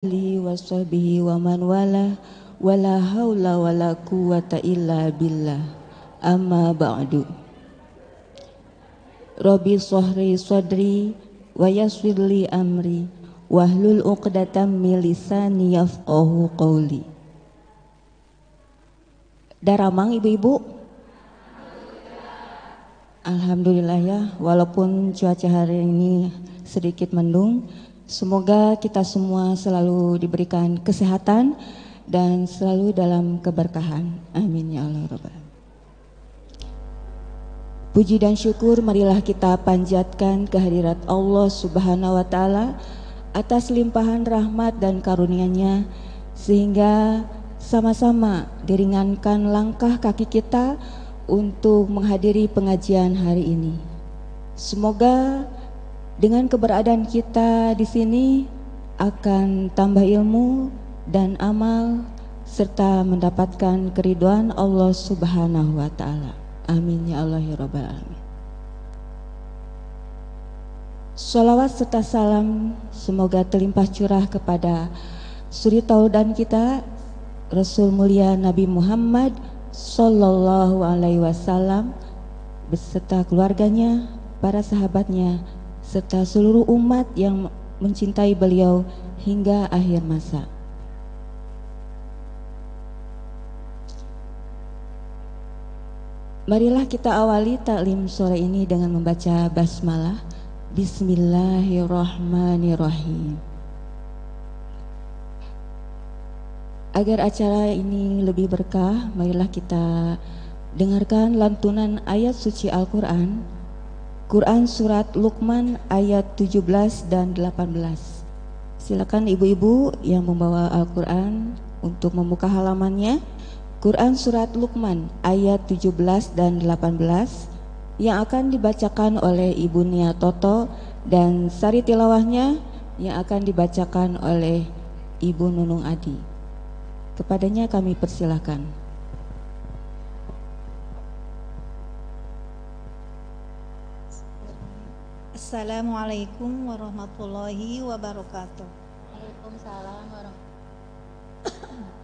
alihi wa sahbihi wa man wala wala haula wala quwata illa billah amma ba'du. Rabbi sahri sadri wa yassirli amri wahlul uqdatam min lisani yafqahu qawli. Daramang ibu-ibu? Alhamdulillah ya, walaupun cuaca hari ini sedikit mendung, semoga kita semua selalu diberikan kesehatan dan selalu dalam keberkahan. Amin ya Allah Rabbal alamin. Puji dan syukur marilah kita panjatkan kehadirat Allah Subhanahu wa taala atas limpahan rahmat dan karunia-Nya sehingga sama-sama diringankan langkah kaki kita untuk menghadiri pengajian hari ini. Semoga dengan keberadaan kita di sini akan tambah ilmu dan amal serta mendapatkan keridhaan Allah Subhanahu wa taala. Amin ya Allah ya Rabbal alamin. Sholawat serta salam semoga terlimpah curah kepada suri tauladan kita Rasul mulia Nabi Muhammad sallallahu alaihi wasallam beserta keluarganya, para sahabatnya serta seluruh umat yang mencintai beliau hingga akhir masa. Marilah kita awali taklim sore ini dengan membaca basmalah. Bismillahirrahmanirrahim. Agar acara ini lebih berkah, marilah kita dengarkan lantunan ayat suci Al-Quran. Quran surat Luqman ayat 17 dan 18. Silakan ibu-ibu yang membawa Al-Quran untuk membuka halamannya. Quran surat Luqman ayat 17 dan 18 yang akan dibacakan oleh Ibu Nia Toto dan sari tilawahnya yang akan dibacakan oleh Ibu Nunung Adi. Kepadanya kami persilahkan. Assalamualaikum warahmatullahi wabarakatuh. Waalaikumsalam warahmatullahi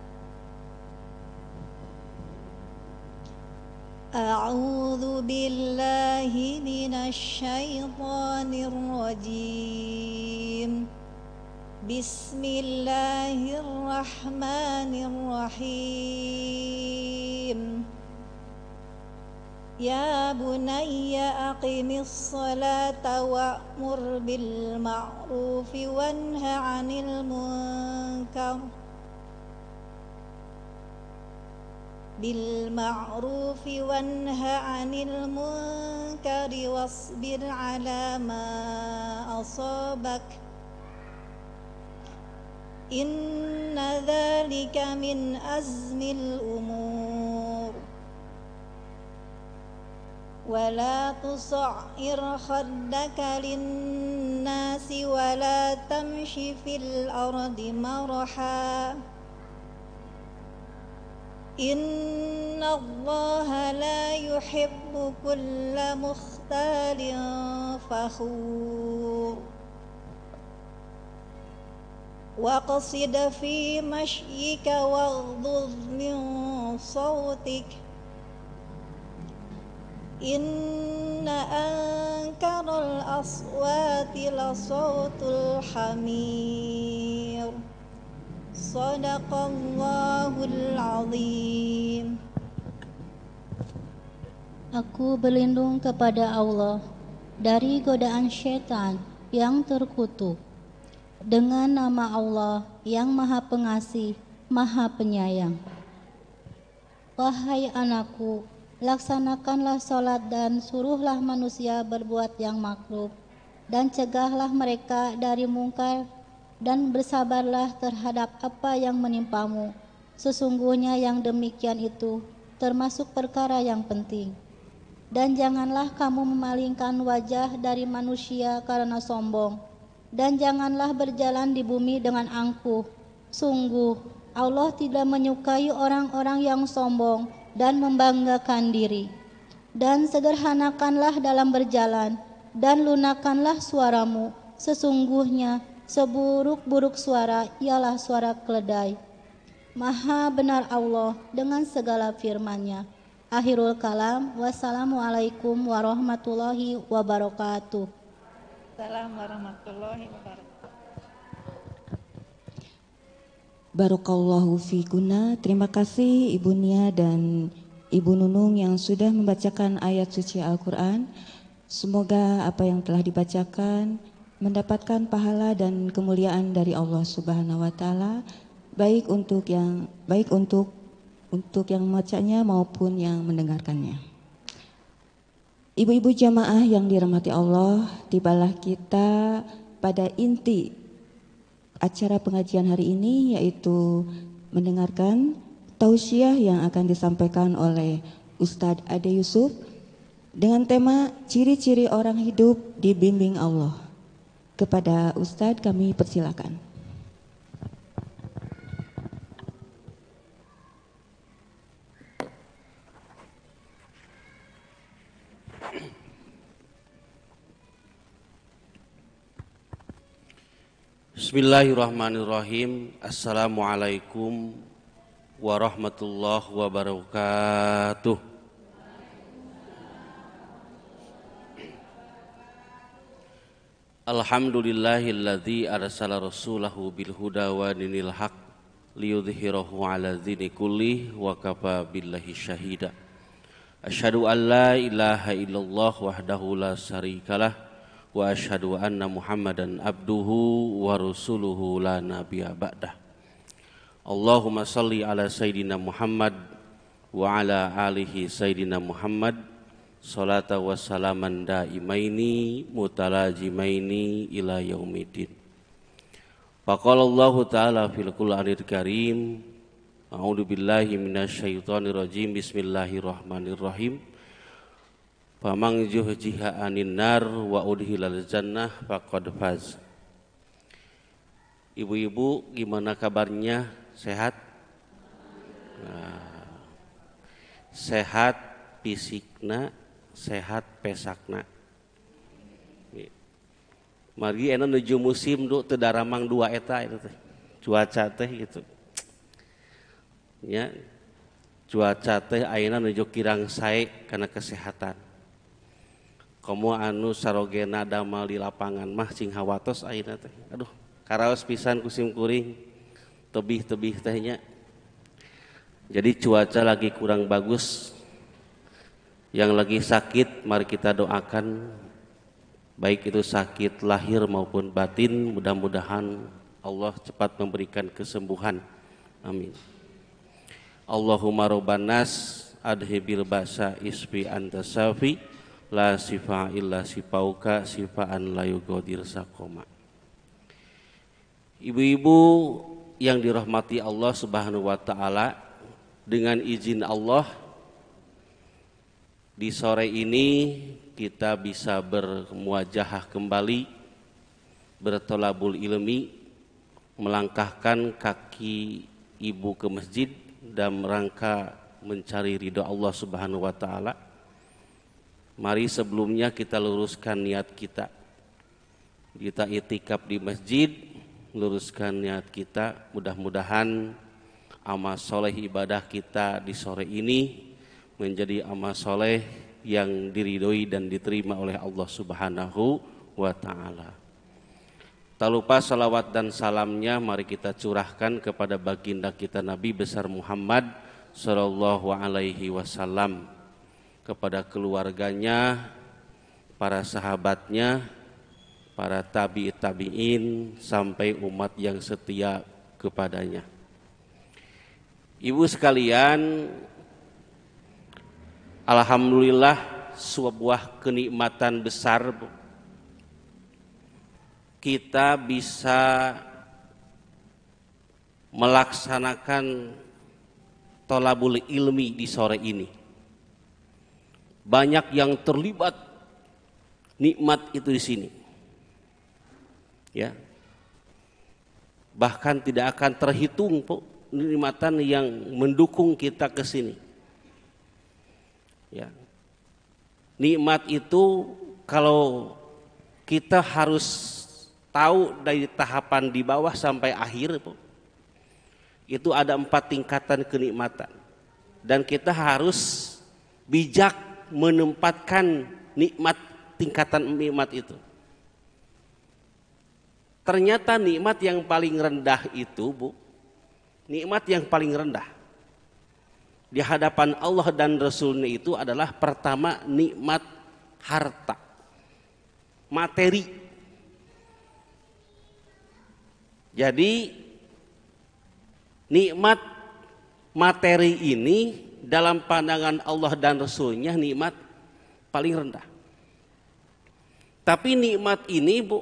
A'udzu billahi minasy syaithanir rajim. Bismillahirrahmanirrahim. Ya bunayya aqimis salata wa'mur bil ma'rufi wanha 'anil munkar wasbir 'ala ma asabak inna dzalika min azmil umur. ولا تصعر خدك للناس ولا تمش في الأرض مرحا إن الله لا يحب كل مختال فخور واقصد في مشيك واغضض من صوتك Inna ankaral aswati la sautul hamir. Sadaqallahul azim. Aku berlindung kepada Allah dari godaan syaitan yang terkutuk. Dengan nama Allah yang Maha Pengasih, Maha Penyayang. Wahai anakku, laksanakanlah sholat dan suruhlah manusia berbuat yang makruf dan cegahlah mereka dari mungkar dan bersabarlah terhadap apa yang menimpamu. Sesungguhnya yang demikian itu termasuk perkara yang penting. Dan janganlah kamu memalingkan wajah dari manusia karena sombong, dan janganlah berjalan di bumi dengan angkuh. Sungguh Allah tidak menyukai orang-orang yang sombong dan membanggakan diri. Dan sederhanakanlah dalam berjalan dan lunakkanlah suaramu. Sesungguhnya Seburuk-buruk suara ialah suara keledai. Maha benar Allah dengan segala firman-Nya. Akhirul kalam. Wassalamualaikum warahmatullahi wabarakatuh. Assalamualaikum warahmatullahi wabarakatuh. Barakallahu fikuna. Terima kasih Ibu Nia dan Ibu Nunung yang sudah membacakan ayat suci Al-Quran. Semoga apa yang telah dibacakan mendapatkan pahala dan kemuliaan dari Allah Subhanahu wa taala, baik untuk yang membacanya maupun yang mendengarkannya. Ibu-ibu jamaah yang dirahmati Allah, tibalah kita pada inti acara pengajian hari ini, yaitu mendengarkan tausiah yang akan disampaikan oleh Ustadz Ade Yusuf dengan tema ciri-ciri orang hidup dibimbing Allah. Kepada Ustadz kami persilakan. Bismillahirrahmanirrahim. Assalamualaikum warahmatullahi wabarakatuh. Alhamdulillahilladzi arsala rasulahu bil huda wa dinil haq liyudhhirahu ala dzini kullih wa kafa billahi syahida. Asyhadu an la ilaha illallah wahdahu la syarikalah wa asyhadu anna Muhammadan abduhu wa rasuluhu la nabiyya ba'dah. Allahumma salli ala sayyidina Muhammad wa ala alihi sayyidina Muhammad salata wa salaman daimaini mutalajimaini ila yaumiddin. Faqala Allahu ta'ala fil Qur'anil Karim, a'udzu billahi minasyaitonir rajim, bismillahirrahmanirrahim. Faman zuhziha 'anil nar wa udkhilal jannah faqad faz. Ibu-ibu, gimana kabarnya? Sehat? Nah, sehat fisikna, sehat pesakna. Mari ena nuju musim du teu daramang dua eta itu teh. Cuaca teh gitu. Ya. Cuaca teh ayeuna nuju kirang sae kana kesehatan. Komo anu sarogena damal di lapangan mah cing hawatos ayeuna teh. Aduh, karaos pisan kusim kuring. Tebih-tebih tehnya. Jadi cuaca lagi kurang bagus. Yang lagi sakit mari kita doakan, baik itu sakit lahir maupun batin, mudah-mudahan Allah cepat memberikan kesembuhan. Amin. Allahumma robbanas adhibil basa isfi anta safi la sifa illa sifauka sifaan la yugodir sakoma. Ibu-ibu yang dirahmati Allah Subhanahu wa taala, dengan izin Allah di sore ini kita bisa bermuajahah kembali, bertolabul ilmi, melangkahkan kaki ibu ke masjid dan rangka mencari ridho Allah Subhanahu wa taala. Mari sebelumnya kita luruskan niat kita. Kita itikaf di masjid, luruskan niat kita, mudah-mudahan amal soleh ibadah kita di sore ini menjadi amal soleh yang diridhoi dan diterima oleh Allah Subhanahu wa ta'ala. Tak lupa salawat dan salamnya mari kita curahkan kepada baginda kita Nabi besar Muhammad sallallahu alaihi wasallam, kepada keluarganya, para sahabatnya, para tabi'in sampai umat yang setia kepadanya. Ibu sekalian, alhamdulillah sebuah kenikmatan besar kita bisa melaksanakan tolabul ilmi di sore ini. Banyak yang terlibat nikmat itu di sini. Ya. Bahkan tidak akan terhitung nikmatan yang mendukung kita ke sini. Ya. Nikmat itu kalau kita harus tahu dari tahapan di bawah sampai akhir, Bu, itu ada 4 tingkatan kenikmatan. Dan kita harus bijak menempatkan tingkatan nikmat itu. Ternyata nikmat yang paling rendah itu, Bu, nikmat yang paling rendah di hadapan Allah dan Rasulnya itu adalah pertama nikmat harta, materi. Jadi nikmat materi ini dalam pandangan Allah dan Rasulnya nikmat paling rendah. Tapi nikmat ini, Bu,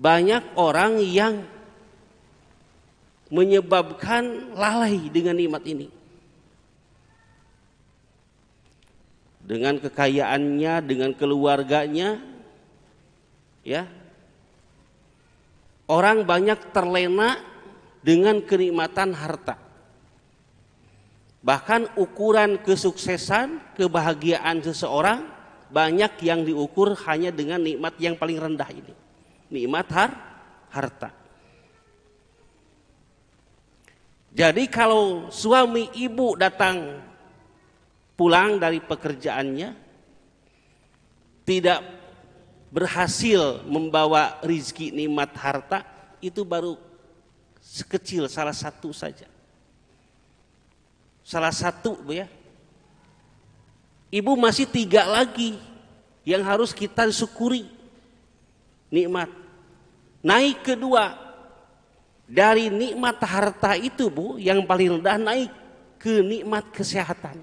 banyak orang yang menyebabkan lalai dengan nikmat ini. Dengan kekayaannya, dengan keluarganya, ya. Orang banyak terlena dengan kenikmatan harta. Bahkan ukuran kesuksesan, kebahagiaan seseorang banyak yang diukur hanya dengan nikmat yang paling rendah ini. Nikmat harta. Jadi kalau suami ibu datang pulang dari pekerjaannya tidak berhasil membawa rizki nikmat harta, itu baru sekecil salah satu saja. Salah satu, Bu, ya. Ibu masih 3 lagi yang harus kita syukuri nikmat. Naik kedua dari nikmat harta itu, Bu, yang paling rendah naik ke nikmat kesehatan.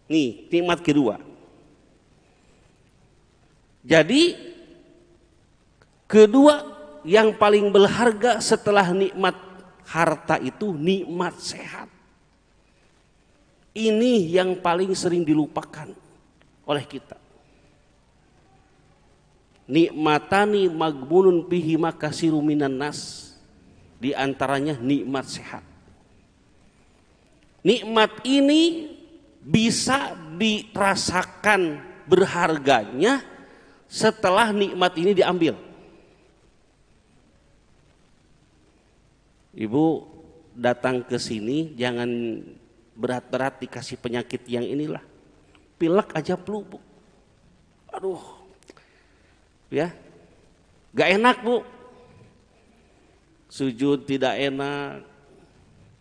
Nih, nikmat kedua. Jadi kedua yang paling berharga setelah nikmat harta itu nikmat sehat. Ini yang paling sering dilupakan oleh kita. Nikmatani magbunun bihi makasiru minan nas. Di antaranya nikmat sehat. Nikmat ini bisa dirasakan berharganya setelah nikmat ini diambil. Ibu datang ke sini jangan berat-berat dikasih penyakit yang inilah. Pilek aja flu, Bu. Aduh. Ya. Gak enak, Bu. Sujud tidak enak.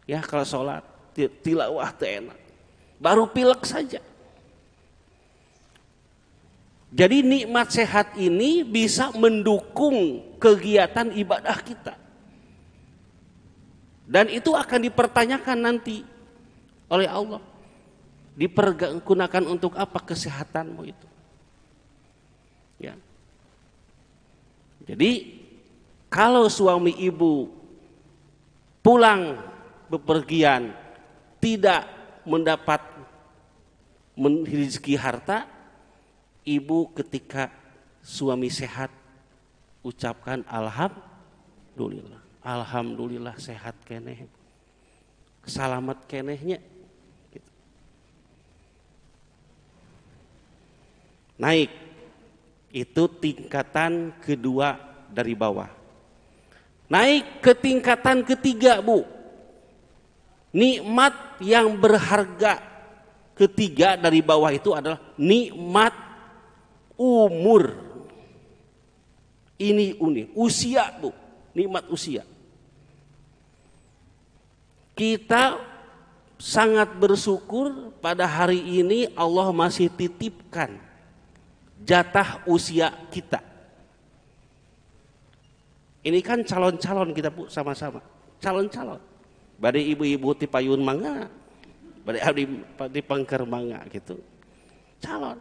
Ya, kalau sholat tilawah tidak enak. Baru pilek saja. Jadi nikmat sehat ini bisa mendukung kegiatan ibadah kita. Dan itu akan dipertanyakan nanti oleh Allah. Dipergunakan untuk apa kesehatanmu itu? Ya. Jadi kalau suami ibu pulang bepergian tidak mendapat rezeki harta, ibu ketika suami sehat ucapkan alhamdulillah. Alhamdulillah sehat keneh. Selamat kenehnya. Gitu. Naik. Itu tingkatan kedua dari bawah. Naik ke tingkatan ketiga, Bu. Nikmat yang berharga ketiga dari bawah itu adalah nikmat umur. Ini unik, usia, Bu. Nikmat usia. Kita sangat bersyukur pada hari ini Allah masih titipkan jatah usia kita. Ini kan calon-calon kita, Bu, sama-sama. Calon-calon. Badai ibu-ibu di payun mangga, badai abdi di pangker mangga gitu. Calon.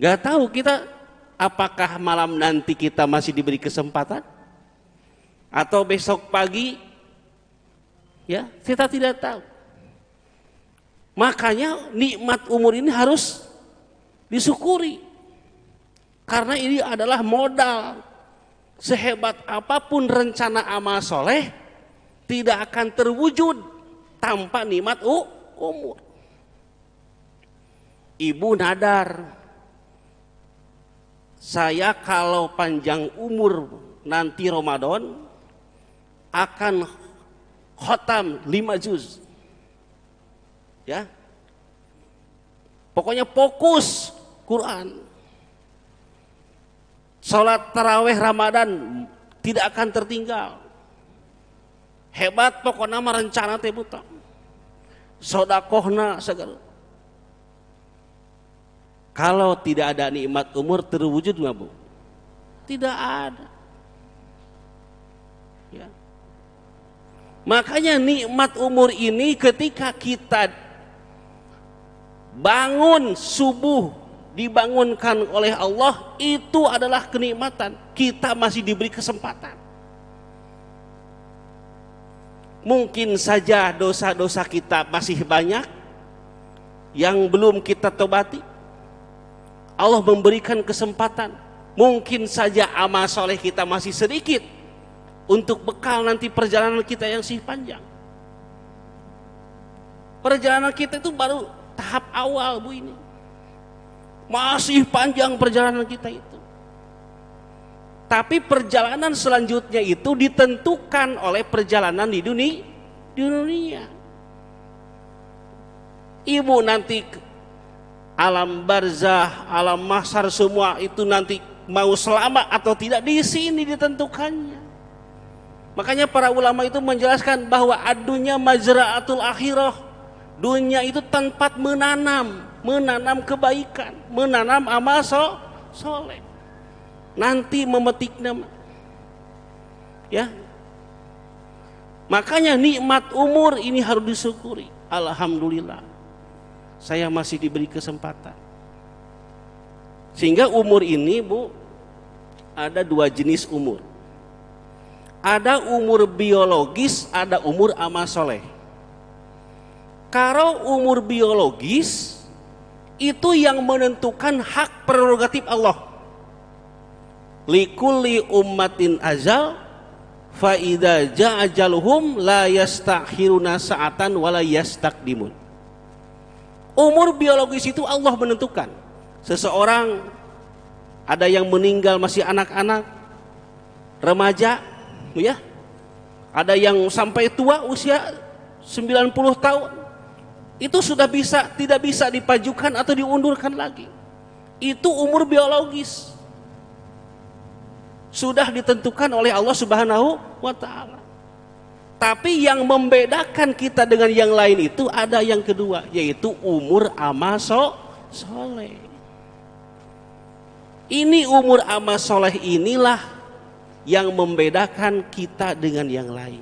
Gak tahu kita apakah malam nanti kita masih diberi kesempatan atau besok pagi, ya kita tidak tahu. Makanya nikmat umur ini harus disyukuri karena ini adalah modal. Sehebat apapun rencana amal soleh tidak akan terwujud tanpa nikmat umur. Ibu nadar saya kalau panjang umur nanti Ramadan akan khotam 5 juz. Ya. Pokoknya fokus Quran. Salat tarawih Ramadan tidak akan tertinggal. Hebat pokoknya mah rencana teh buta. Sodakohna segala. Kalau tidak ada nikmat umur terwujud nggak Bu? Tidak ada. Ya. Makanya nikmat umur ini ketika kita bangun subuh dibangunkan oleh Allah, itu adalah kenikmatan. Kita masih diberi kesempatan. Mungkin saja dosa-dosa kita masih banyak yang belum kita tobati. Allah memberikan kesempatan. Mungkin saja amal soleh kita masih sedikit untuk bekal nanti perjalanan kita yang masih panjang. Perjalanan kita itu baru tahap awal Bu ini. Masih panjang perjalanan kita itu. Tapi perjalanan selanjutnya itu ditentukan oleh perjalanan di dunia. Ibu nanti alam barzah, alam mahsyar semua itu nanti mau selamat atau tidak di sini ditentukannya. Makanya para ulama itu menjelaskan bahwa adunya majra'atul akhirah. Dunia itu tempat menanam kebaikan, menanam amal soleh. Nanti memetik nama. Ya. Makanya nikmat umur ini harus disyukuri. Alhamdulillah. Saya masih diberi kesempatan. Sehingga umur ini Bu, ada 2 jenis umur. Ada umur biologis, ada umur amal soleh. Kalau umur biologis itu yang menentukan hak prerogatif Allah. Likulli ummatin ajal fa idza jaa ajaluhum la yastakhiruna sa'atan wa la yastaqdimun. Umur biologis itu Allah menentukan. Seseorang ada yang meninggal masih anak-anak, remaja, ya. Ada yang sampai tua usia 90 tahun. Itu sudah tidak bisa dipajukan atau diundurkan lagi. Itu umur biologis. Sudah ditentukan oleh Allah Subhanahu wa taala. Tapi yang membedakan kita dengan yang lain itu ada yang kedua, yaitu umur amal soleh. Ini umur amal soleh inilah yang membedakan kita dengan yang lain.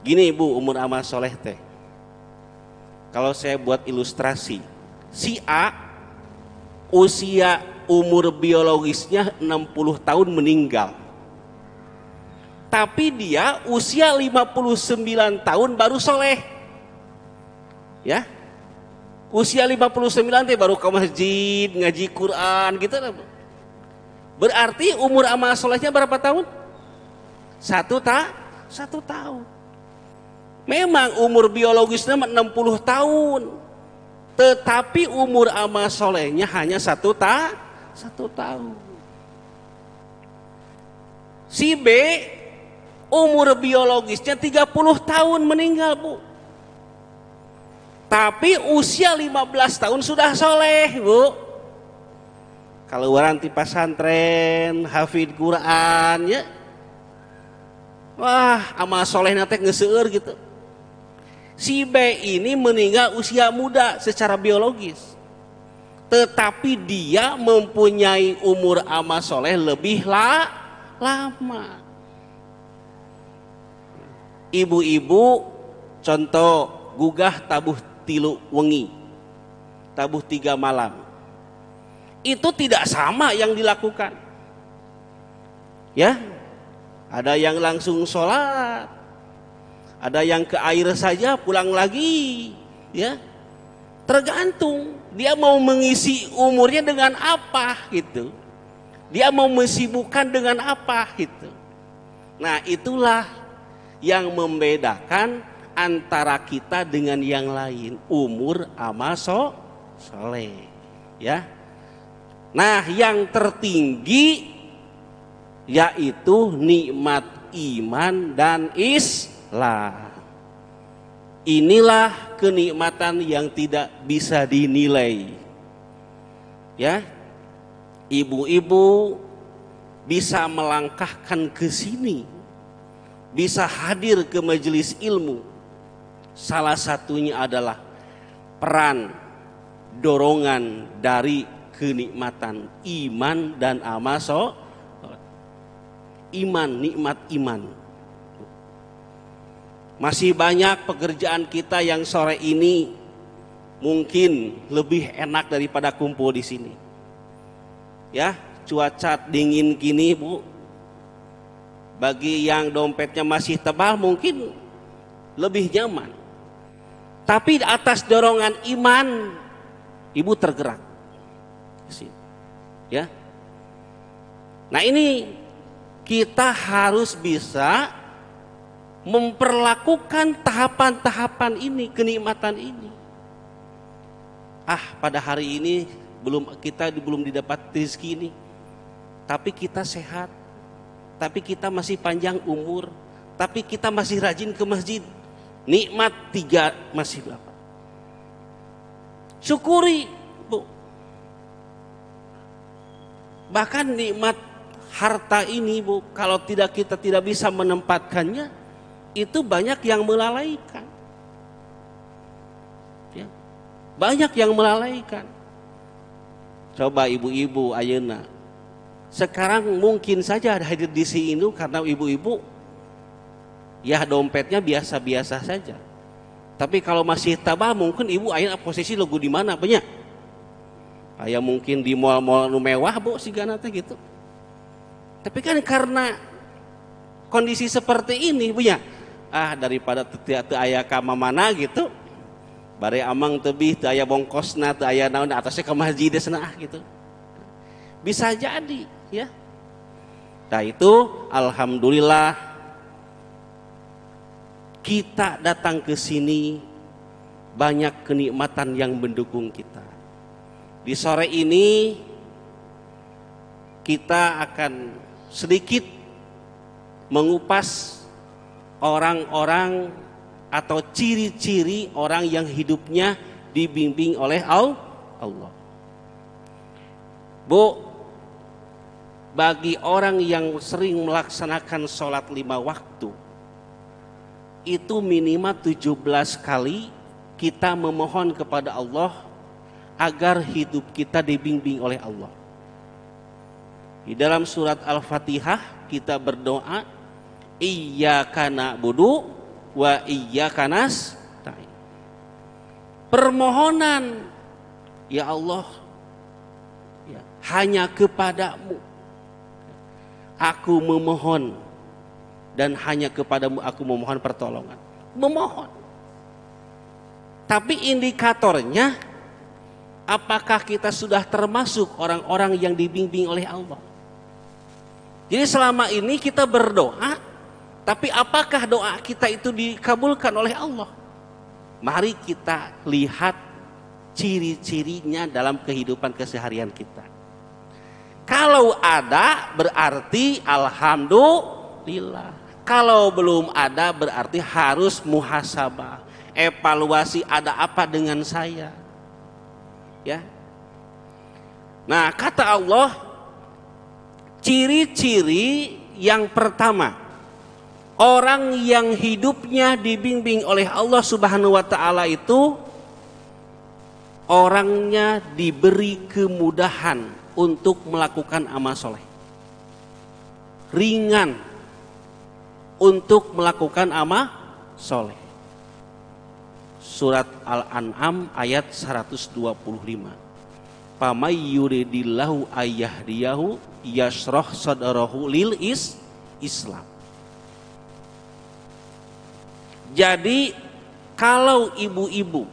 Gini Bu, umur amal soleh teh. Kalau saya buat ilustrasi, si A usia umur biologisnya 60 tahun meninggal. Tapi dia usia 59 tahun baru soleh. Ya. Usia 59 teh baru ke masjid, ngaji Quran gitu lah. Berarti umur amal solehnya berapa tahun? 1 tahun. Memang umur biologisnya 60 tahun. Tetapi umur amal solehnya hanya 1 tahun. Si B umur biologisnya 30 tahun meninggal Bu. Tapi usia 15 tahun sudah soleh Bu. Kalau orang di pesantren, hafid Quran ya. Wah, amal solehnya teh ngeseur gitu. Si B ini meninggal usia muda secara biologis. Tetapi dia mempunyai umur amal soleh lebih lama. Ibu-ibu contoh gugah tabuh 3 wengi, tabuh 3 malam. Itu tidak sama yang dilakukan. Ya, ada yang langsung sholat, ada yang ke air saja pulang lagi, ya. Tergantung dia mau mengisi umurnya dengan apa gitu. Dia mau mensibukkan dengan apa gitu. Nah, itulah yang membedakan antara kita dengan yang lain, umur amal soleh, ya. Nah, yang tertinggi yaitu nikmat iman dan Islam. Inilah kenikmatan yang tidak bisa dinilai. Ya, ibu-ibu bisa melangkahkan ke sini, bisa hadir ke majelis ilmu. Salah satunya adalah peran dorongan dari kenikmatan iman dan amal iman, nikmat iman. Masih banyak pekerjaan kita yang sore ini mungkin lebih enak daripada kumpul di sini. Ya, cuaca dingin gini, Bu. Bagi yang dompetnya masih tebal mungkin lebih nyaman. Tapi atas dorongan iman, ibu tergerak. Ya. Nah, ini kita harus bisa memperlakukan tahapan-tahapan ini, kenikmatan ini. Pada hari ini kita belum didapat rezeki ini, tapi kita sehat, tapi kita masih panjang umur, tapi kita masih rajin ke masjid. Nikmat 3 masih berapa? Syukuri, Bu. Bahkan nikmat harta ini, Bu, kalau kita tidak bisa menempatkannya, itu banyak yang melalaikan. Ya. Banyak yang melalaikan. Coba ibu-ibu ayeuna. Sekarang mungkin saja ada hadir di sini karena ibu-ibu ya dompetnya biasa-biasa saja. Tapi kalau masih tabah mungkin ibu ayeuna posisi logo di mana banyak. Aya mungkin di mall-mall mewah, Bu, sigana teh gitu. Tapi kan karena kondisi seperti ini, Bu ya, daripada teu aya ka mana gitu, bare amang tebih teu aya bongkosna, teu aya naon atasnya ke masjid cenah gitu. Bisa jadi, ya. Nah, itu alhamdulillah kita datang ke sini banyak kenikmatan yang mendukung kita. Di sore ini kita akan sedikit mengupas orang-orang atau ciri-ciri orang yang hidupnya dibimbing oleh Allah. Bu, bagi orang yang sering melaksanakan sholat 5 waktu, itu minimal 17 kali kita memohon kepada Allah agar hidup kita dibimbing oleh Allah. Di dalam surat Al-Fatihah kita berdoa, Iyyaka na'budu wa iyyaka nasta'in. Permohonan, ya Allah, ya, hanya kepadamu aku memohon, dan hanya kepadamu aku memohon pertolongan. Memohon. Tapi indikatornya, apakah kita sudah termasuk orang-orang yang dibimbing oleh Allah? Jadi selama ini kita berdoa, tapi apakah doa kita itu dikabulkan oleh Allah? Mari kita lihat ciri-cirinya dalam kehidupan keseharian kita. Kalau ada berarti alhamdulillah. Kalau belum ada berarti harus muhasabah, evaluasi ada apa dengan saya. Ya. Nah, kata Allah, ciri-ciri yang pertama, orang yang hidupnya dibimbing oleh Allah Subhanahu wa taala itu orangnya diberi kemudahan untuk melakukan amal soleh, ringan untuk melakukan amal soleh. Surat Al-An'am ayat 125. Pamay yuridillahu ayyahdiyahu yasroh sadrahu lil Islam. Jadi kalau ibu-ibu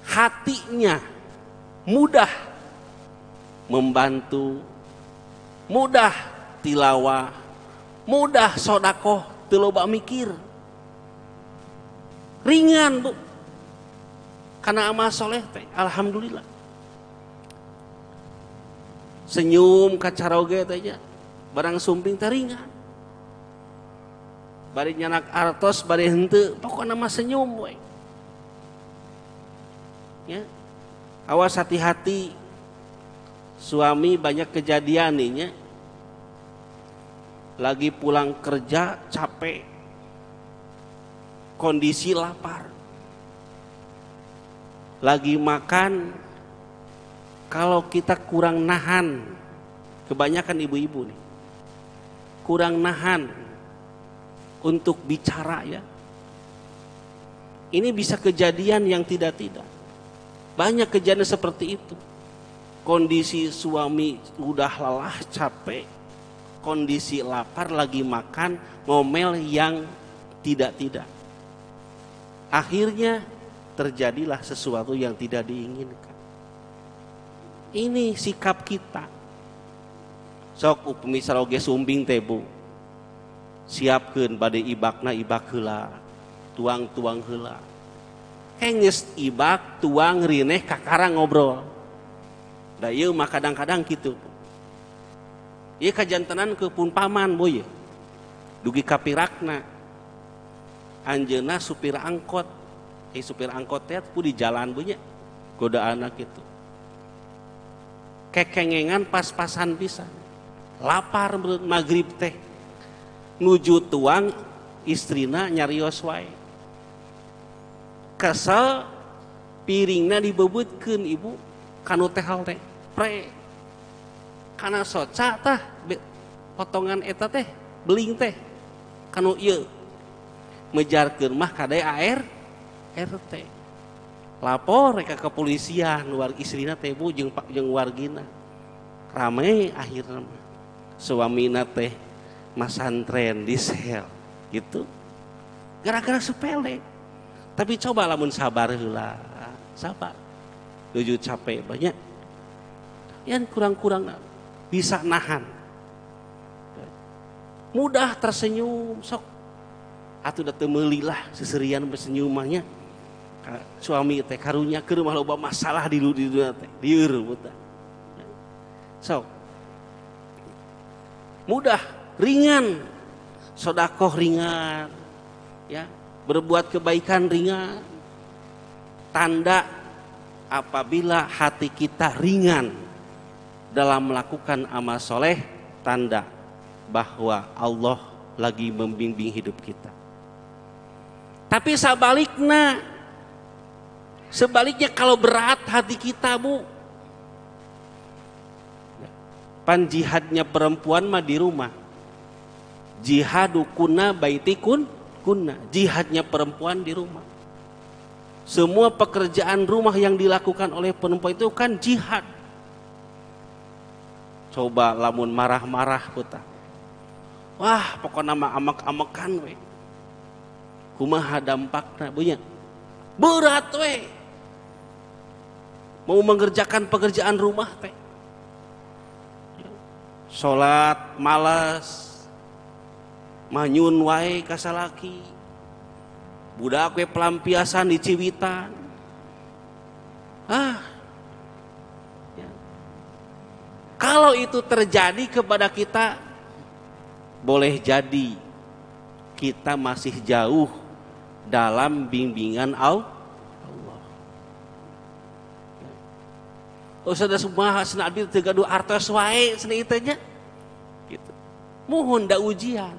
hatinya mudah membantu, mudah tilawah, mudah sodakoh, teu loba mikir, ringan, Bu, karena amal soleh teh alhamdulillah. senyum kacaroge tanya barang sumping teringan bari nyanak artos bari henteu pokokna mah senyum we ya awas hati-hati suami banyak kejadian nih lagi pulang kerja capek kondisi lapar lagi makan kalau kita kurang nahan kebanyakan ibu-ibu nih kurang nahan untuk bicara ya ini bisa kejadian yang tidak-tidak banyak kejadian seperti itu kondisi suami udah lelah capek kondisi lapar lagi makan ngomel yang tidak-tidak akhirnya terjadilah sesuatu yang tidak diinginkan ini sikap kita sok misal oge sumbing tebu siapkeun bade ibakna ibak heula tuang-tuang heula geus ibak tuang rineh kakarang ngobrol da ieu mah kadang-kadang kitu ieu kajantenan ke pun paman boy dugi kapirakna anjeunna supir angkot supir angkot teh pu di jalan boy nya goda anak itu kekengengan pas-pasan pisan lapar magrib teh nuju tuang istrina nyarios wae kesel piringna dibebeutkeun ibu kanu tehal teh pre kana soca tah potongan eta teh beling teh kanu ieu mejarkeun mah kadai AR RT lapor ka kepolisian istrina teh bu jeung wargina rame akhirna suamina teh masantren di sel gitu gara-gara sepele tapi coba lamun sabar heula sabar nuju capek banyak yang kurang-kurang bisa nahan mudah tersenyum sok atuh da teu meuli lah seserian bersenyumanya suami teh karunya keur mah loba masalah di dunia teh dieur buta sok mudah ringan sedekah ringan ya berbuat kebaikan ringan tanda apabila hati kita ringan dalam melakukan amal soleh tanda bahwa Allah lagi membimbing hidup kita tapi sebaliknya kalau berat hati kita bu pan jihadnya perempuan mah di rumah jihadu kunna baiti kunna jihadnya perempuan di rumah semua pekerjaan rumah yang dilakukan oleh perempuan itu kan jihad coba lamun marah-marah puta wah pokoknya mah amek-amekan we kumaha dampakna bunya berat we mau mengerjakan pekerjaan rumah teh salat malas manyun wae ka salaki budak we pelampiasan di Ciwitan ya. Kalau itu terjadi kepada kita boleh jadi kita masih jauh dalam bimbingan Allah. Oh saudara semua sena abdi teu gaduh artos wae seni itu nya. Gitu. Muhun da ujian.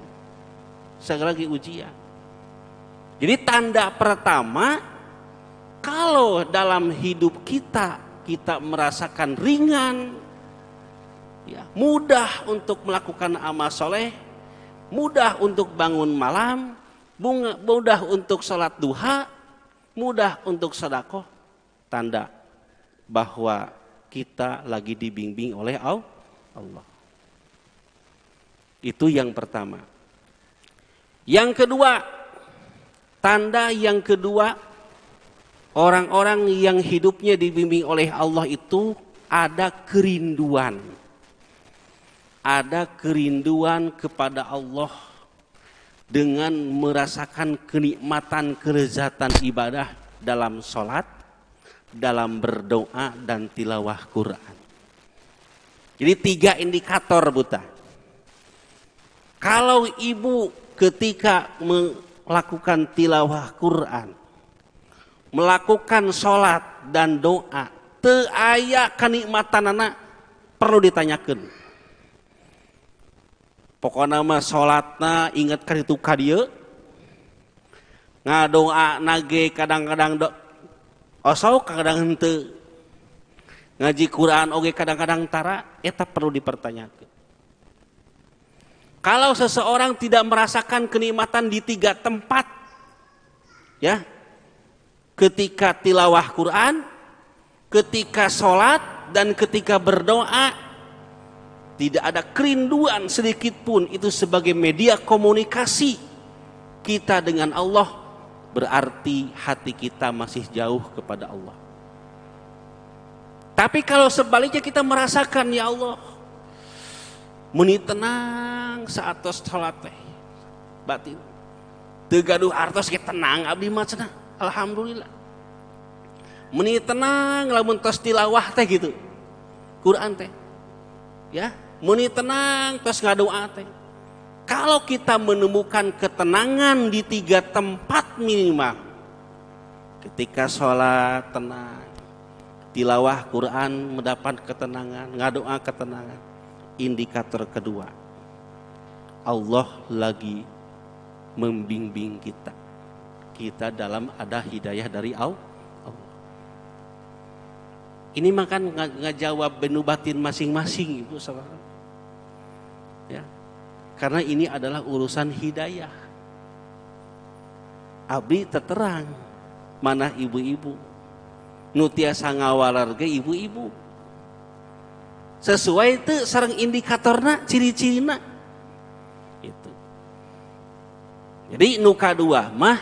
Sekali lagi ujian. Jadi tanda pertama kalau dalam hidup kita merasakan ringan, ya, mudah untuk melakukan amal soleh, mudah untuk bangun malam, mudah untuk sholat duha, mudah untuk sedekah, tanda bahwa kita lagi dibimbing oleh Allah. Itu yang pertama. Yang kedua, tanda yang kedua, orang-orang yang hidupnya dibimbing oleh Allah itu ada kerinduan. Ada kerinduan kepada Allah dengan merasakan kenikmatan kelezatan ibadah dalam sholat, dalam berdoa dan tilawah Quran. Jadi 3 indikator buta. Kalau ibu ketika melakukan tilawah Quran, melakukan sholat dan doa, teu aya kanikmatanana perlu ditanyakan. Pokoknya mah sholatna ingatkan itu ka dieu, ngadoa nage kadang-kadang osok kadang henteu, ngaji Quran oge kadang-kadang tara, eta perlu dipertanyakan. Kalau seseorang tidak merasakan kenikmatan di 3 tempat, ya, ketika tilawah Quran, ketika sholat, dan ketika berdoa, tidak ada kerinduan sedikit pun itu sebagai media komunikasi kita dengan Allah, berarti hati kita masih jauh kepada Allah. Tapi kalau sebaliknya kita merasakan, ya Allah, meni tenang saat tos sholat teh, batin teu gaduh artos ge tenang abdi mah cenah, alhamdulillah. Meni tenang lamun tos tilawah teh gitu Quran teh, ya, meni tenang tos ngadoa teh. Kalau kita menemukan ketenangan di 3 tempat minimal, ketika sholat tenang, tilawah Quran mendapat ketenangan, ngadoa ketenangan. Indikator kedua, Allah lagi membimbing kita. Kita dalam ada hidayah dari Allah. Ini makan ngajawab benubatin masing-masing, ibu saudara. Ya, karena ini adalah urusan hidayah. Abdi terterang mana ibu-ibu, nu tiasa ngawalar ge ibu-ibu. Sesuai itu sareng indikatorna, ciri-cirina. Itu. Jadi nu kadua mah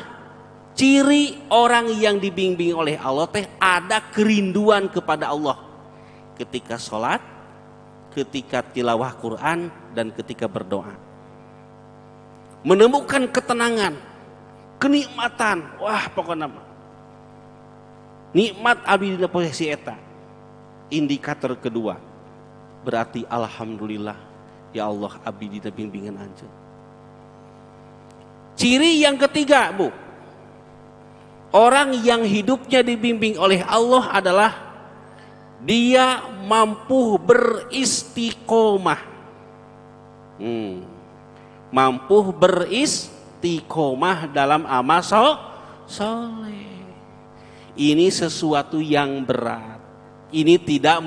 ciri orang yang dibimbing oleh Allah teh ada kerinduan kepada Allah ketika sholat, ketika tilawah Quran, dan ketika berdoa. Menemukan ketenangan, kenikmatan, wah pokoknya nikmat abdi dina posisi eta. Indikator kedua, berarti alhamdulillah ya Allah abdi dina bimbingan anjeun. Ciri yang ketiga, Bu, orang yang hidupnya dibimbing oleh Allah adalah dia mampu beristiqomah. Mampu beristiqomah dalam amal soleh. Ini sesuatu yang berat. Ini tidak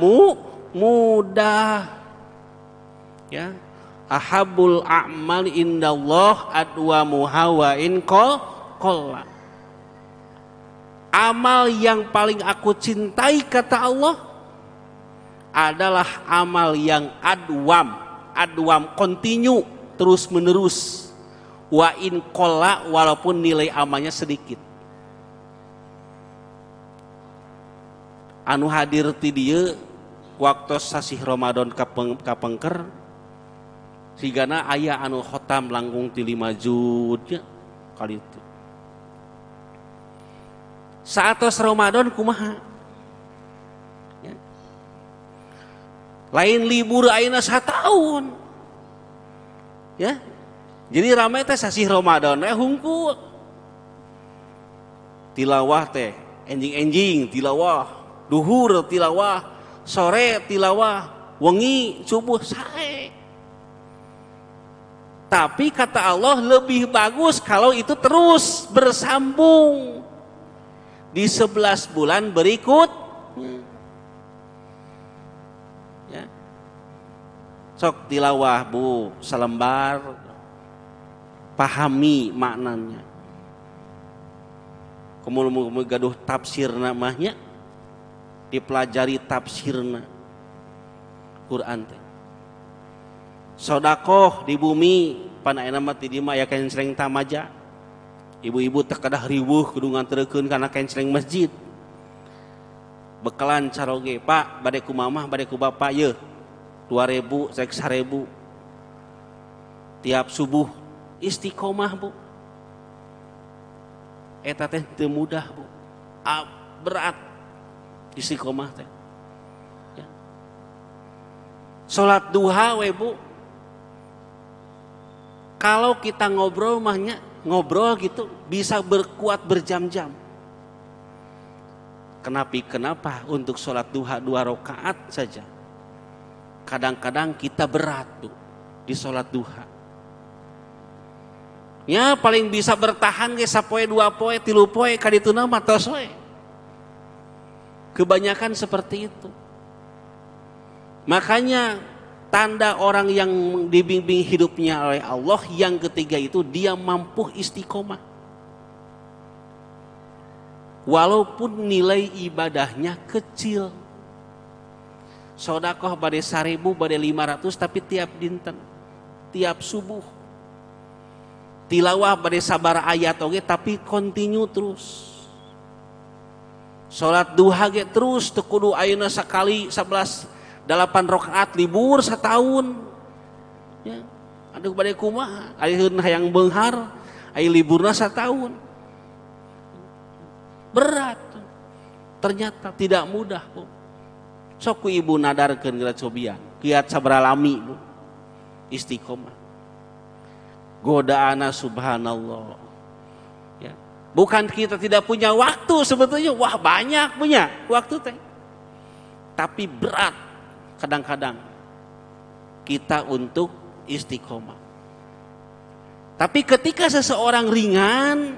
mudah. Ya. Ahabul a'mal indallah adwamuha wa in qalla. Amal yang paling aku cintai kata Allah adalah amal yang adwam continue, terus menerus. Wa in qalla, walaupun nilai amalnya sedikit. Anu hadir ti dieu waktu sasih Ramadan kapengker, sigana aya anu khotam langkung ti 5 juz kali itu. Saatos Ramadan kumaha? Ya. Lain libur ayeuna sataun. Ya. Jadi ramai teh sasih Ramadan hungkul. Tilawah teh enjing-enjing tilawah, duhur tilawah, sore tilawah, wengi subuh sae. Tapi kata Allah lebih bagus kalau itu terus bersambung di 11 bulan berikutnya. Ya. Sok tilawah Bu, selembar, pahami maknanya. Kemudian gaduh tafsir namanya, dipelajari tafsirna Quran teh. Sodakoh di bumi panaena mah ti dieu mah aya kenceleng tamaja. Ibu-ibu teh kadah riweuh kudu nganterkeun kana kenceleng masjid. Bekalan caroge, Pak, bade ku mamah, bade ku bapak ye. 2000, cek 1000. Tiap subuh istiqomah, Bu. Eta teh teu mudah, Bu. Berat istiqomah teh. Ya. Sholat duha we Bu. Kalau kita ngobrol mahnya, ngobrol gitu bisa berkuat berjam-jam. Kenapa? Untuk sholat duha 2 rakaat saja. Kadang-kadang kita berat tuh di sholat duha. Ya paling bisa bertahan ge sapoe 2 poe 3 poe kadituna mah tos we. Kebanyakan seperti itu. Makanya tanda orang yang dibimbing hidupnya oleh Allah yang ketiga itu dia mampu istiqomah. Walaupun nilai ibadahnya kecil. Sodakoh bade 1000 bade 500 tapi tiap dinten, tiap subuh. Tilawah bade sabar ayat oge tapi continue terus. Salat duha ge terus teu kudu ayeuna sakali 11 8 rakaat libur setahun. Ya. Aduh bade kumaha? Ayeuna hayang beunghar, aya liburna setahun. Berat. Ternyata tidak mudah, Bu. Sok ku ibu nadarkeun geura cobian. Kiat sabaralami, Bu. Istiqomah. Godaana subhanallah. Ya. Bukan kita tidak punya waktu sebetulnya, wah banyak punya waktu teh. Tapi berat kadang-kadang kita untuk istiqomah. Tapi ketika seseorang ringan,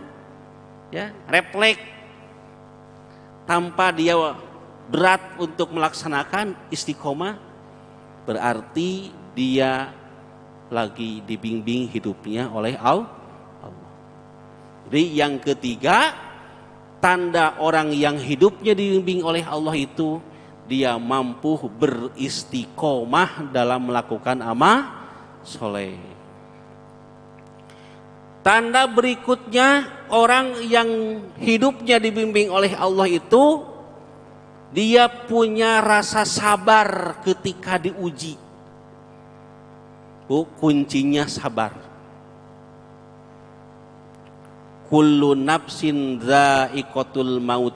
ya, refleks tanpa dia berat untuk melaksanakan istiqomah, berarti dia lagi dibimbing hidupnya oleh Allah. Jadi yang ketiga, tanda orang yang hidupnya dibimbing oleh Allah itu dia mampu beristiqomah dalam melakukan amal soleh. Tanda berikutnya, orang yang hidupnya dibimbing oleh Allah itu dia punya rasa sabar ketika diuji. Bu, kuncinya sabar. Kullu nafsin dha'iqatul maut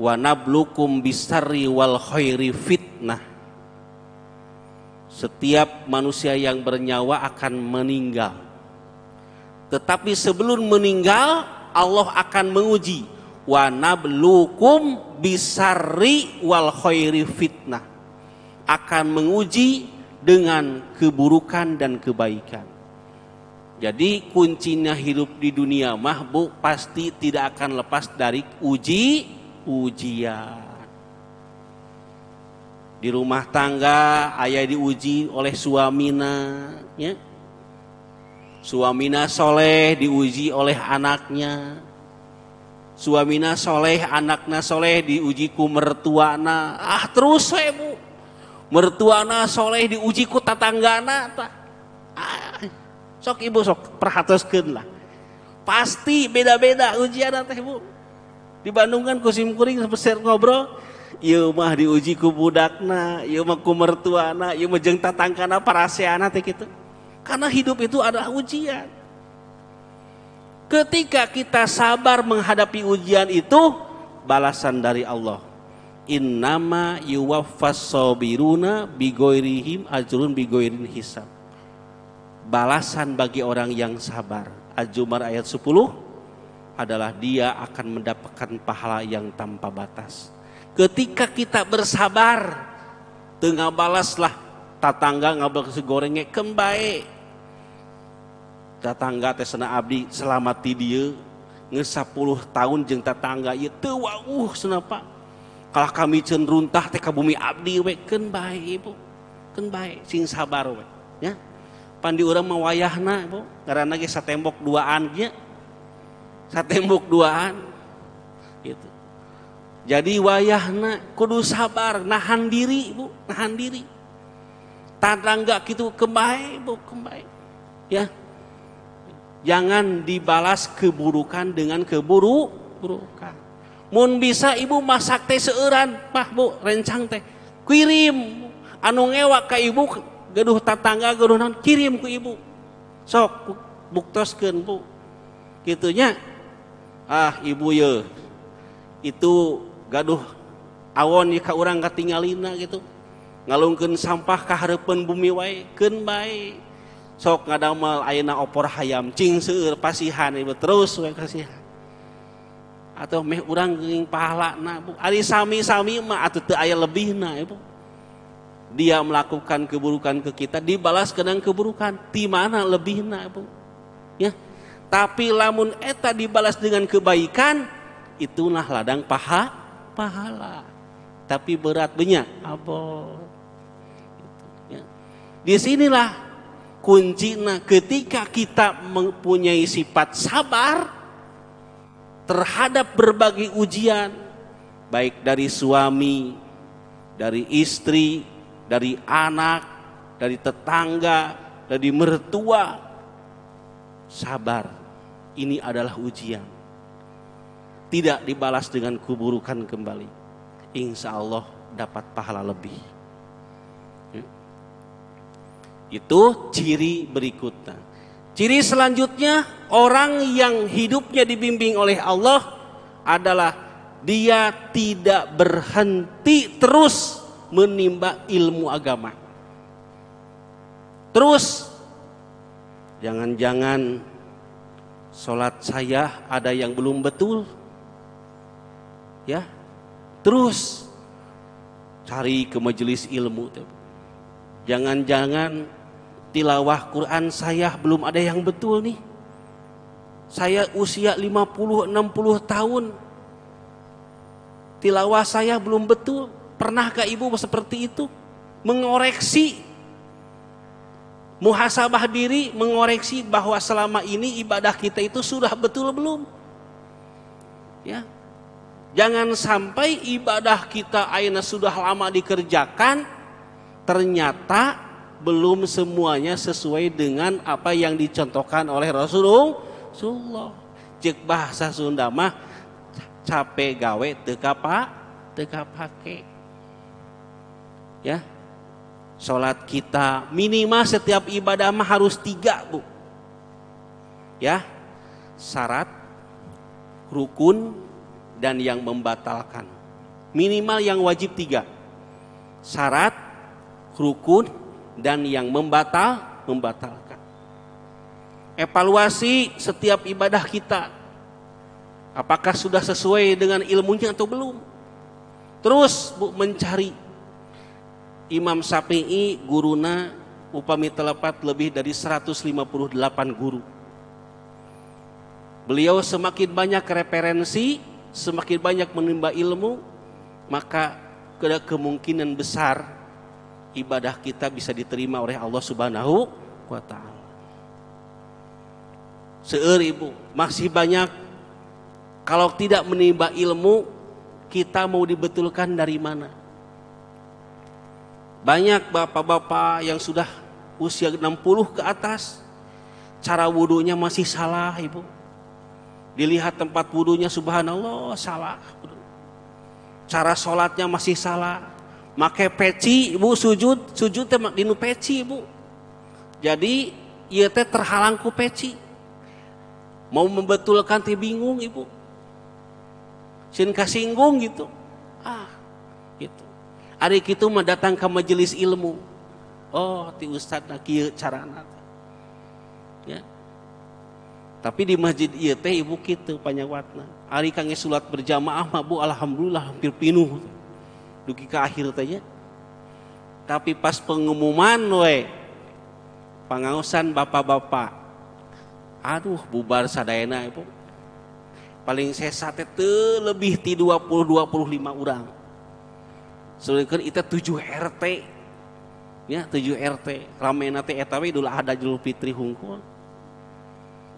wa nablukum bisarri wal khairi fitnah. Setiap manusia yang bernyawa akan meninggal. Tetapi sebelum meninggal Allah akan menguji. Wa nablukum bisarri wal khairi fitnah. Akan menguji dengan keburukan dan kebaikan. Jadi kuncinya hidup di dunia mah Bu pasti tidak akan lepas dari ujian. Di rumah tangga aya diuji oleh suamina, ya. Suamina soleh diuji oleh anaknya. Suamina soleh, anakna soleh diuji ku mertuana. Terus we Bu. Mertuana soleh diuji ku tatanggana. Sok ibu sok perhatoskeun lah. Pasti beda-beda ujian teh Bu. Di Bandung kan ku simkuring sepeser ngobrol. Ieu mah diuji ku budakna, ieu mah ku mertuana, ieu mah jeung tatanggana paraseana teh kitu. Karena hidup itu adalah ujian. Ketika kita sabar menghadapi ujian itu, balasan dari Allah. Innama yuwaffas sabiruna bigoirihim ajrun bigoirin hisab. Balasan bagi orang yang sabar. Az-Zumar ayat 10 adalah dia akan mendapatkan pahala yang tanpa batas. Ketika kita bersabar, tengah balaslah tatangga ngabal segorengnya kembae. Tatangga teh cenah abdi selamat ti dieu geus 10 tahun jeung tatangga ieu teu wauh cenah Pak. Kalah kami ceun runtah teh ka bumi abdi we keun bae Ibu. Keun bae sing sabar we ya. Pandi urang mah wayahna Bu, ngaranna ge satembok duaan nya. Satembok duaan. Gitu. Jadi wayahna kudu sabar, nahan diri Bu, nahan diri. Tatangga kitu kembae Bu, kembae. Ya. Jangan dibalas keburukan dengan keburukan. Mun bisa ibu masak teh seueuran, Pak Bu, rencang teh. Kirim anu ngewa ka ibu gaduh tatangga gaduh naon kirim ku ibu. Sok buktoskeun Bu. Kitu nya. Ibu ye. Itu gaduh awon ka urang katingalina gitu. ngalungkeun sampah ka hareupeun bumi wae keun bae. Sok ngadamel ayeuna opor hayam cing seueur pasihan ieu terus we kasihan. Atau meh urang geuning pahalana Bu. Ari sami-sami mah atuh teu aya lebihna ibu. Dia melakukan keburukan ke kita dibalas kenang keburukan. Di mana lebihna Bu? Ya. Tapi lamun eta dibalas dengan kebaikan, itulah ladang pahala. Tapi berat banyak abot. Ya. Disinilah kuncinya ketika kita mempunyai sifat sabar terhadap berbagai ujian, baik dari suami, dari istri, dari anak, dari tetangga, dari mertua. Sabar, ini adalah ujian. Tidak dibalas dengan keburukan kembali. Insya Allah dapat pahala lebih. Itu ciri berikutnya. Ciri selanjutnya, orang yang hidupnya dibimbing oleh Allah adalah dia tidak berhenti terus menimba ilmu agama. Terus, jangan-jangan sholat saya ada yang belum betul. Ya, terus cari ke majelis ilmu. Jangan-jangan tilawah Quran saya belum ada yang betul nih. Saya usia 50-60 tahun. Tilawah saya belum betul. Pernahkah ibu seperti itu? Mengoreksi, muhasabah diri, mengoreksi bahwa selama ini ibadah kita itu sudah betul belum? Ya. Jangan sampai ibadah kita ayeuna sudah lama dikerjakan, ternyata belum semuanya sesuai dengan apa yang dicontohkan oleh Rasulullah. Cek bahasa Sunda mah capek gawe teu kapake. Ya. Salat kita minimal setiap ibadah mah harus 3 Bu. Ya. Syarat, rukun, dan yang membatalkan. Minimal yang wajib 3. Syarat, rukun, dan yang membatalkan. Evaluasi setiap ibadah kita, apakah sudah sesuai dengan ilmunya atau belum. Terus Bu mencari. Imam Syafi'i guruna upami telepat lebih dari 158 guru. Beliau semakin banyak referensi, semakin banyak menimba ilmu, maka ada kemungkinan besar ibadah kita bisa diterima oleh Allah Subhanahu wa ta'ala. Seueur ibu, masih banyak. Kalau tidak menimba ilmu, kita mau dibetulkan dari mana? Banyak bapak-bapak yang sudah usia 60 ke atas, cara wudunya masih salah ibu. Dilihat tempat wudunya subhanallah salah. Cara sholatnya masih salah. Make peci ibu sujud teh dinu peci ibu. Jadi ieu teh terhalang ku peci. Mau membetulkan teh bingung ibu. Sin kasinggung gitu. Gitu. Ari kitu mah datang ke majelis ilmu. Oh, ti ustadna kieu carana. Ya. Tapi di masjid ieu teh ibu kitu panyawatna. Ari kangge salat berjamaah mah Bu alhamdulillah hampir pinuh. Dugi ke akhir tanya. Tapi pas pengumuman we pangaosan bapak-bapak, aduh bubar sadayana ibu. Paling sesa teh teu lebih ti 20-25 urang. Soalikeun eta 7 RT. Ya, 7 RT. Ramena teh eta we dulu ada Idul Fitri hungkul.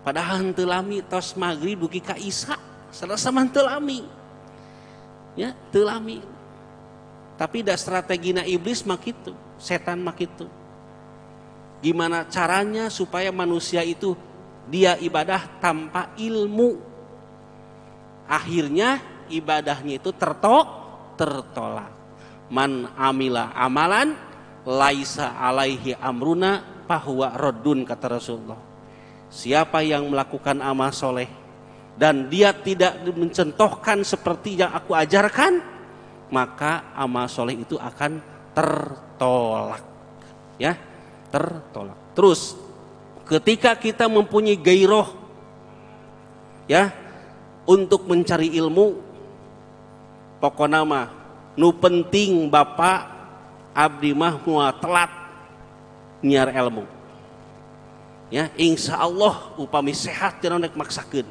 Padahal henteu lami tos magrib dugi ka Isya, sareng henteu lami. Ya, teu lami. Tapi dah strategina iblis mak itu, setan mak itu. Gimana caranya supaya manusia itu dia ibadah tanpa ilmu. Akhirnya ibadahnya itu tertolak. Man amila amalan laisa alaihi amruna fahuwa raddun, kata Rasulullah. Siapa yang melakukan amal soleh dan dia tidak mencontohkan seperti yang aku ajarkan, maka amal soleh itu akan tertolak. Ya, tertolak. Terus ketika kita mempunyai gairah ya untuk mencari ilmu, pokoknya mah nu penting Bapak abdi mah moal telat nyiar ilmu. Ya, insya Allah upami sehat jangan rek maksakeun.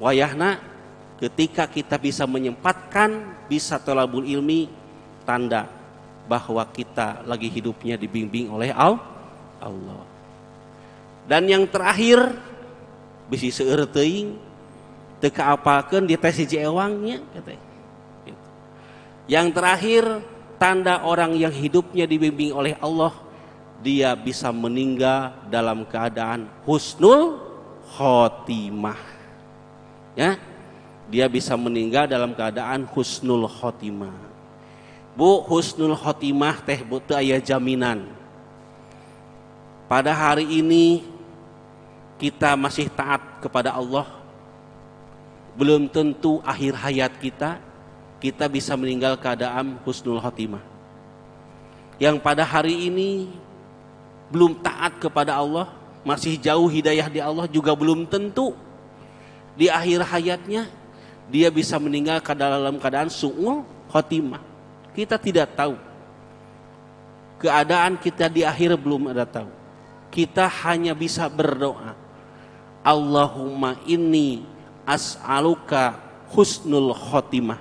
Wayahna ketika kita bisa menyempatkan bisa thalabul ilmi, tanda bahwa kita lagi hidupnya dibimbing oleh Allah. Dan yang terakhir bisi seueur teuing teu kaapalkeun di tes hiji ewangnya gitu. Yang terakhir tanda orang yang hidupnya dibimbing oleh Allah, dia bisa meninggal dalam keadaan husnul khotimah. Ya, dia bisa meninggal dalam keadaan husnul khotimah. Bu, husnul khotimah teh butuh aya jaminan. Pada hari ini kita masih taat kepada Allah, belum tentu akhir hayat kita bisa meninggal keadaan husnul khotimah. Yang pada hari ini belum taat kepada Allah, masih jauh hidayah di Allah, juga belum tentu di akhir hayatnya dia bisa meninggal dalam keadaan su'ul khotimah. Kita tidak tahu keadaan kita di akhir, belum ada tahu. Kita hanya bisa berdoa, Allahumma inni as'aluka husnul khotimah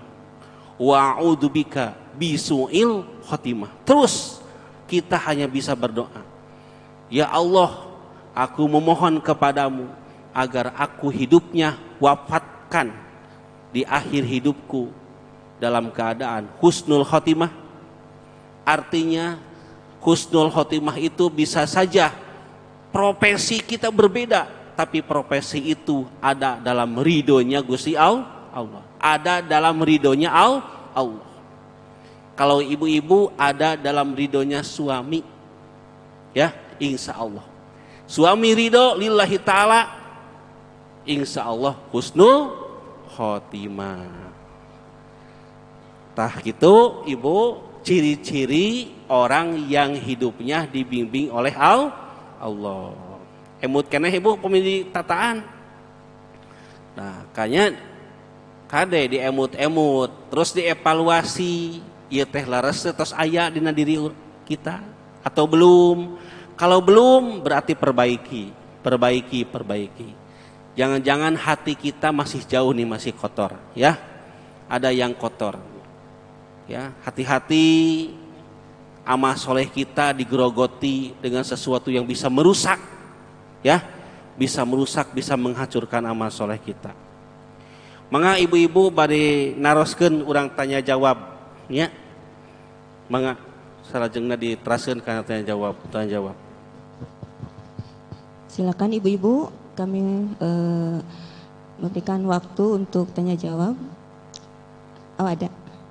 wa a'udzubika bisu'il khotimah. Terus kita hanya bisa berdoa, ya Allah, aku memohon kepadamu agar aku hidupnya wafatkan di akhir hidupku dalam keadaan husnul khotimah. Artinya husnul khotimah itu bisa saja profesi kita berbeda, tapi profesi itu ada dalam ridhonya Gusti Allah, ada dalam ridhonya Allah. Kalau ibu-ibu ada dalam ridhonya suami, ya insya Allah suami ridho lillahi ta'ala, insya Allah husnul khotimah. Tah gitu ibu, ciri-ciri orang yang hidupnya dibimbing oleh Allah. Emut keneh ibu pemilih tataan. Nah, kayaknya kade diemut-emut, terus dievaluasi, ieu teh laras tos aya dina diri kita atau belum. Kalau belum berarti perbaiki. Jangan-jangan hati kita masih jauh nih, masih kotor, ya. Ada yang kotor. Ya, hati-hati amal soleh kita digerogoti dengan sesuatu yang bisa merusak, ya, bisa merusak, bisa menghancurkan amal soleh kita. Mangga ibu-ibu bade naroskeun urang tanya jawab, ya. Mangga salajengna diteraskeun kana tanya jawab. Silakan ibu-ibu, kami memberikan waktu untuk tanya jawab. Oh ada.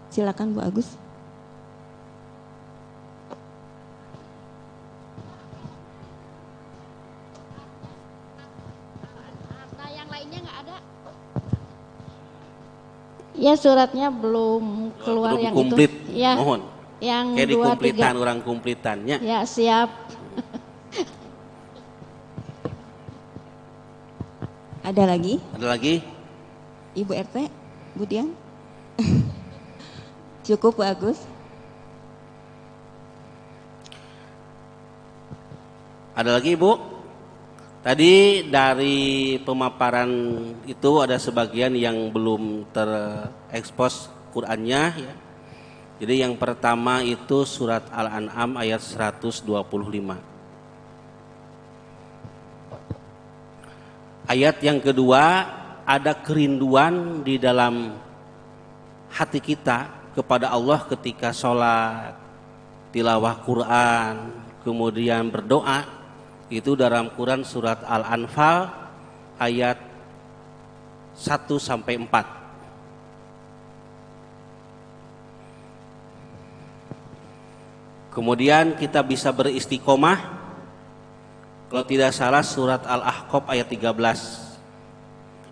Silakan Bu Agus. Nah, yang lainnya nggak ada. Ya, suratnya belum keluar, belum yang komplit, itu. Ya. Mohon. Yang kayak 2, dikumplitan 3. orang kumplitannya. Ya, siap. Ada lagi? Ada lagi? Ibu RT, Bu Dian. Cukup Bu Agus. Ada lagi Bu? Tadi dari pemaparan itu ada sebagian yang belum terekspos Qur'annya, ya. Jadi yang pertama itu surat Al-An'am ayat 125. Ayat yang kedua, ada kerinduan di dalam hati kita kepada Allah ketika sholat, tilawah Quran, kemudian berdoa. Itu dalam Quran surat Al-Anfal ayat 1-4. Kemudian kita bisa beristiqomah, kalau tidak salah surat Al-Ahqaf ayat 13.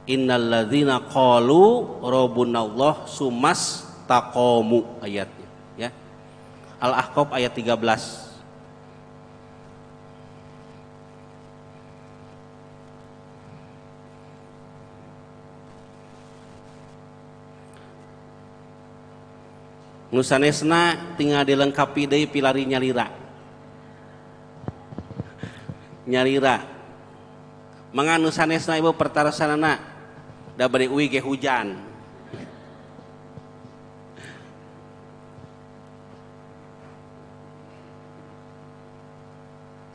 Innalladzina qalu rabbunallah sumas taqamu, ayatnya, ya. Al-Ahqaf ayat 13. Nusanesna tinggal dilengkapi deui pilari nyalira. Nyalira. Mangga nusanesna ibu pertarasanana da bari uwi ge hujan.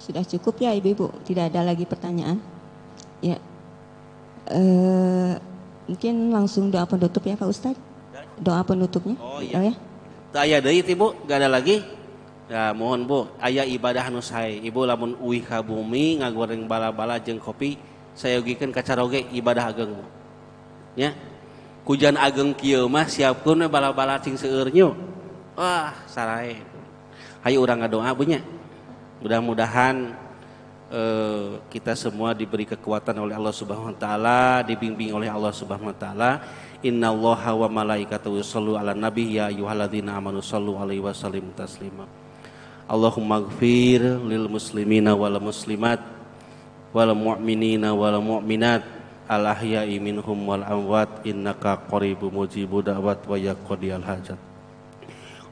Sudah cukup ya ibu-ibu, tidak ada lagi pertanyaan. Ya, mungkin langsung doa penutup ya Pak Ustadz. Doa penutupnya. Oh iya. Ya. Aya deui ibu, gak ada lagi. Ya mohon Bu, aya ibadah nu sae. Ibu lamun uih ka bumi ngagoreng bala-bala jeung kopi, saya yogikeun ka caroge ibadah ageng. Ya. Kujan ageng kieu mah siapkeun we bala-bala cing seueur nyu. Wah, sarae. Hayu urang ngadoa Bu nya. Mudah-mudahan kita semua diberi kekuatan oleh Allah Subhanahu wa taala, dibimbing oleh Allah Subhanahu wa taala. Innallaha wa malaikatahu yushollu 'alan nabi ya ayyuhalladzina amanu shollu 'alaihi wa sallimu taslima. Allahumma ighfir lil muslimina wal muslimat wal mu'minina wal mu'minat al ahya'i minhum wal amwat innaka qaribun mujibud da'wat wa yaqdiyal hajat.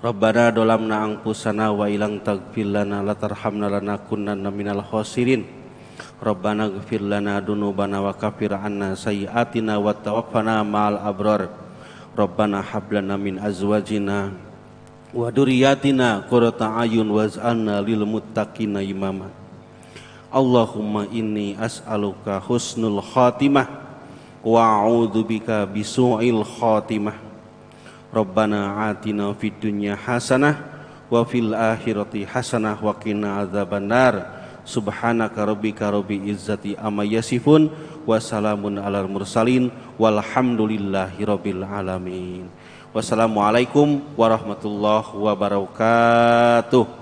Rabbana dolamna anfusana wa ilang taghfir lana latarhamna lanakunanna minal khasirin. Rabbana ighfir lana dunubana wa kafir anna sayyiatina wa tawaffana ma'al abrar. Rabbana hab lana min azwajina wa dzurriyyatina qurrata a'yun waj'alna lil muttaqina imama. Allahumma inni as'aluka husnul khatimah wa a'udzubika bisu'il khatimah. Rabbana atina fid dunya hasanah wa fil akhirati hasanah wa qina adzabannar. Subhanaka rabbika rabbil izzati amma yasifun wa salamun alal mursalin walhamdulillahi rabbil alamin. Wassalamualaikum warahmatullahi wabarakatuh.